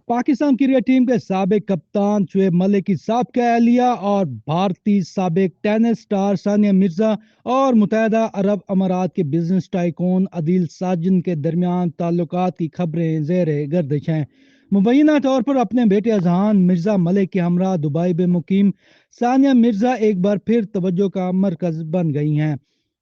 Pakistan cricket team के साबिक कप्तान शुएब मलिक की साबिका एहलिया और भारतीय साबिक टेनिस स्टार सानिया मिर्जा और मुत्तहदा अरब अमारात के बिजनेस टाइकून अदील साजन के दरमियान ताल्लुकात की खबरें ज़ेरे गर्दिश हैं। मुबैना तौर पर अपने बेटे अजहान मिर्जा मलिक के हमरा दुबई में मुकीम सानिया मिर्जा एक बार फिर तवज्जो का मरकज बन गई हैं।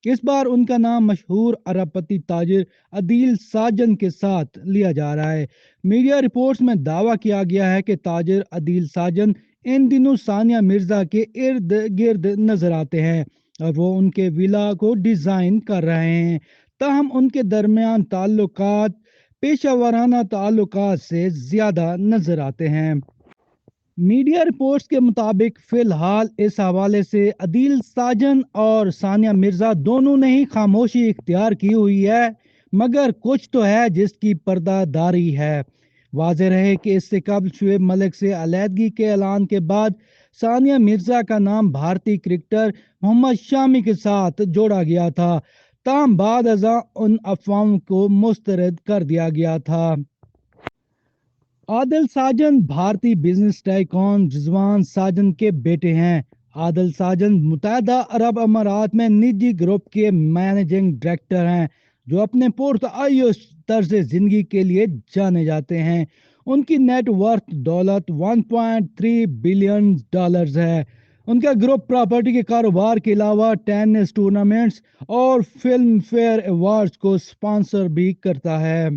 इस बार उनका नाम मशहूर अरबपति ताजिर अदील साजन के साथ लिया जा रहा है। मीडिया रिपोर्ट्स में दावा किया गया है कि ताजिर अदील साजन इन दिनों सानिया मिर्जा के इर्द गिर्द नजर आते हैं और वो उनके विला को डिजाइन कर रहे हैं। ताहम उनके दरमियान ताल्लुकात पेशा वाराना ताल्लुकात से ज्यादा नजर आते हैं। मीडिया रिपोर्ट्स के मुताबिक फिलहाल इस हवाले से अदील साजन और सानिया मिर्जा दोनों ने ही खामोशी इख्तियार की हुई है, मगर कुछ तो है जिसकी पर्दादारी है। वाज़ेह रहे कि इससे कबल शुएब मलिक से अलहदगी के ऐलान के बाद सानिया मिर्जा का नाम भारतीय क्रिकेटर मोहम्मद शामी के साथ जोड़ा गया था। ताहम बाद अज़ां उन अफवाहों को मुस्तरद कर दिया गया था। आदिल साजन भारतीय बिजनेस टाइकॉन रिजवान साजन के बेटे हैं। आदिल साजन मुत्तहदा अरब अमारात में निजी ग्रुप के मैनेजिंग डायरेक्टर हैं, जो अपने पुरतआयुश तर्ज जिंदगी के लिए जाने जाते हैं। उनकी नेट वर्थ दौलत 1.3 बिलियन डॉलर्स है। उनका ग्रुप प्रॉपर्टी के कारोबार के अलावा टेनिस टूर्नामेंट्स और फिल्म फेयर अवार्ड्स को स्पॉन्सर भी करता है।